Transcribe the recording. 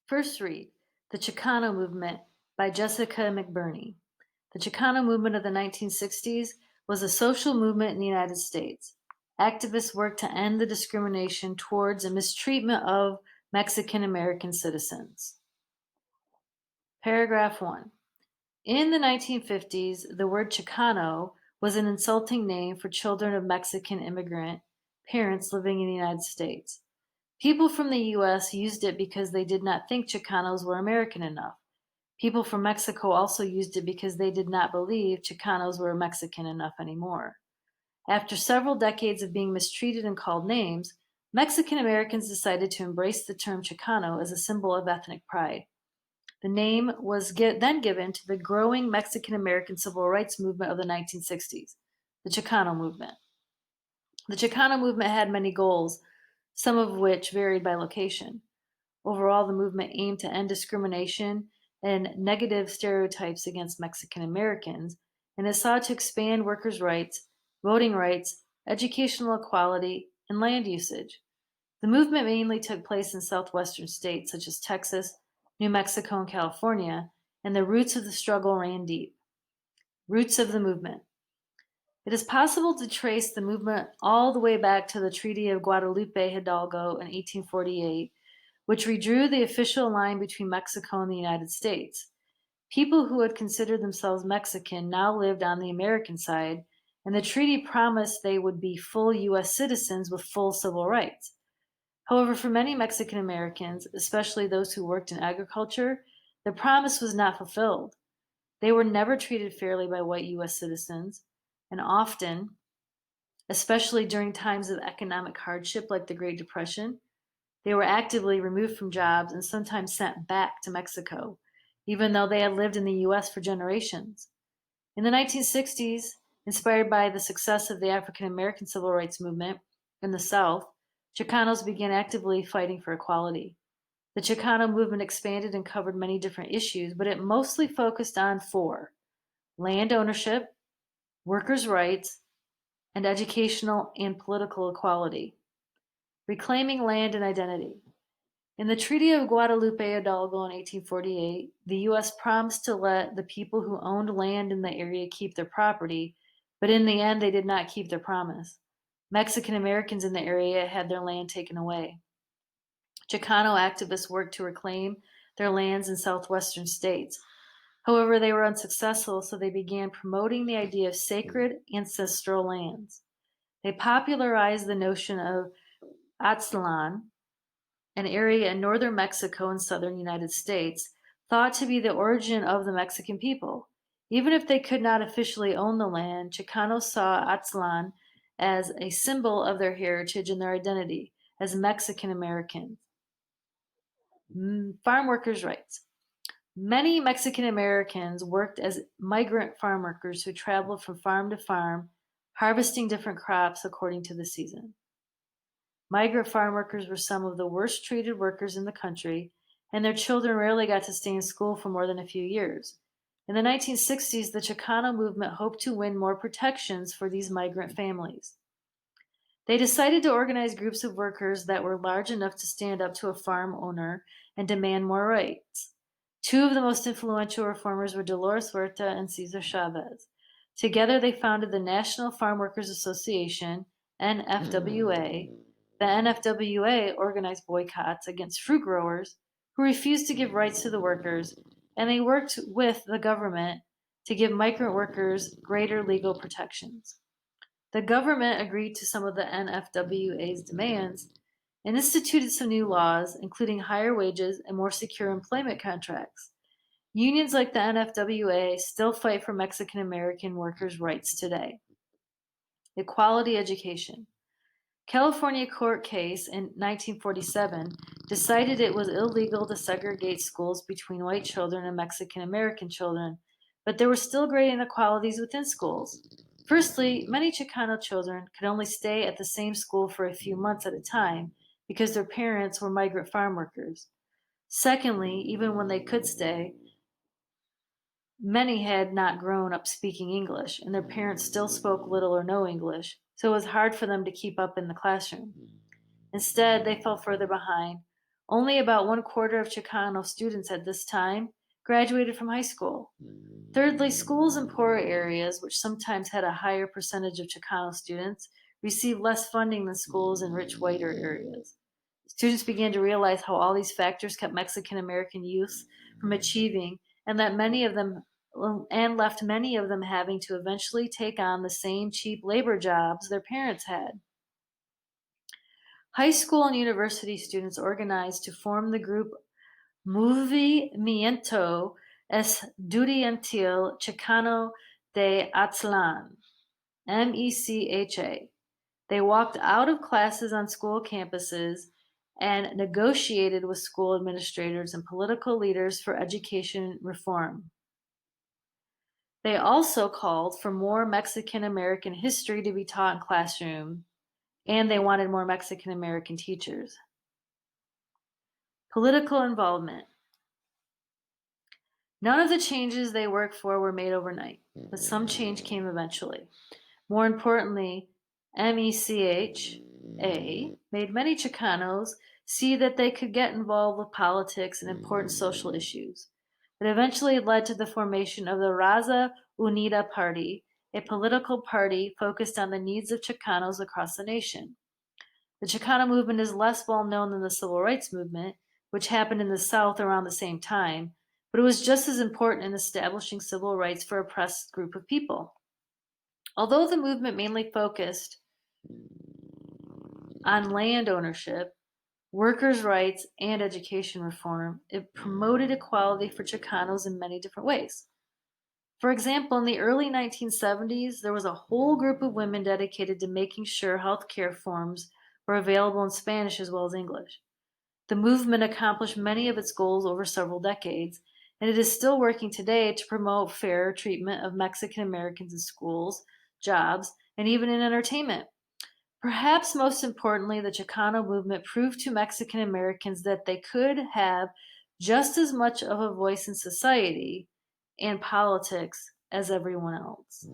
First read The Chicano Movement by Jessica McBurney. The Chicano movement of the 1960s was a social movement in the United States. Activists worked to end the discrimination towards and mistreatment of Mexican American citizens. Paragraph 1. In the 1950s, the word Chicano was an insulting name for children of Mexican immigrant parents living in the United States. People from the US used it because they did not think Chicanos were American enough. People from Mexico also used it because they did not believe Chicanos were Mexican enough anymore. After several decades of being mistreated and called names, Mexican Americans decided to embrace the term Chicano as a symbol of ethnic pride. The name was then given to the growing Mexican American civil rights movement of the 1960s, the Chicano Movement. The Chicano movement had many goals, some of which varied by location. Overall, the movement aimed to end discrimination and negative stereotypes against Mexican Americans, and it sought to expand workers' rights, voting rights, educational equality, and land usage. The movement mainly took place in southwestern states such as Texas, New Mexico, and California, and the roots of the struggle ran deep. Roots of the movement. It is possible to trace the movement all the way back to the Treaty of Guadalupe Hidalgo in 1848, which redrew the official line between Mexico and the United States. People who had considered themselves Mexican now lived on the American side, and the treaty promised they would be full U.S. citizens with full civil rights. However, for many Mexican Americans, especially those who worked in agriculture, the promise was not fulfilled. They were never treated fairly by white U.S. citizens, and often, especially during times of economic hardship like the Great Depression, they were actively removed from jobs and sometimes sent back to Mexico, even though they had lived in the U.S. for generations. In the 1960s, inspired by the success of the African American civil rights movement in the South, Chicanos began actively fighting for equality. The Chicano movement expanded and covered many different issues, but it mostly focused on four: land ownership, workers' rights, and educational and political equality. Reclaiming land and identity. In the Treaty of Guadalupe Hidalgo in 1848, the U.S. promised to let the people who owned land in the area keep their property, but in the end, they did not keep their promise. Mexican Americans in the area had their land taken away. Chicano activists worked to reclaim their lands in southwestern states. However, they were unsuccessful, so they began promoting the idea of sacred ancestral lands. They popularized the notion of Aztlan, an area in northern Mexico and southern United States, thought to be the origin of the Mexican people. Even if they could not officially own the land, Chicanos saw Aztlan as a symbol of their heritage and their identity as Mexican Americans. Farm workers' rights. Many Mexican Americans worked as migrant farm workers who traveled from farm to farm, harvesting different crops according to the season. Migrant farm workers were some of the worst treated workers in the country, and their children rarely got to stay in school for more than a few years. In the 1960s, the Chicano movement hoped to win more protections for these migrant families. They decided to organize groups of workers that were large enough to stand up to a farm owner and demand more rights. Two of the most influential reformers were Dolores Huerta and Cesar Chavez. Together, they founded the National Farm Workers Association, NFWA. The NFWA organized boycotts against fruit growers who refused to give rights to the workers, and they worked with the government to give migrant workers greater legal protections. The government agreed to some of the NFWA's demands and instituted some new laws, including higher wages and more secure employment contracts. Unions like the NFWA still fight for Mexican American workers' rights today. Equality education. California court case in 1947 decided it was illegal to segregate schools between white children and Mexican American children, but there were still great inequalities within schools. Firstly, many Chicano children could only stay at the same school for a few months at a time because their parents were migrant farm workers. Secondly, even when they could stay, many had not grown up speaking English, and their parents still spoke little or no English, so it was hard for them to keep up in the classroom. Instead, they fell further behind, Only about one quarter of Chicano students at this time graduated from high school. Thirdly, schools in poorer areas, which sometimes had a higher percentage of Chicano students, received less funding than schools in rich whiter areas. Students began to realize how all these factors kept Mexican American youth from achieving, and that many of them and left many of them having to eventually take on the same cheap labor jobs their parents had. High school and university students organized to form the group Movimiento Estudiantil Chicano de Aztlán, MECHA. They walked out of classes on school campuses and negotiated with school administrators and political leaders for education reform. They also called for more Mexican American history to be taught in classroom, and they wanted more Mexican American teachers. Political involvement. None of the changes they worked for were made overnight, but some change came eventually. More importantly, MECHA made many Chicanos see that they could get involved with politics and important social issues. It eventually led to the formation of the Raza Unida Party, a political party focused on the needs of Chicanos across the nation. The Chicano movement is less well known than the civil rights movement, which happened in the South around the same time, but it was just as important in establishing civil rights for oppressed group of people. Although the movement mainly focused on land ownership, workers' rights, and education reform, it promoted equality for Chicanos in many different ways. For example, in the early 1970s, there was a whole group of women dedicated to making sure health care forms were available in Spanish as well as English. The movement accomplished many of its goals over several decades, and it is still working today to promote fair treatment of Mexican Americans in schools, jobs, and even in entertainment. Perhaps most importantly, the Chicano movement proved to Mexican Americans that they could have just as much of a voice in society and politics as everyone else.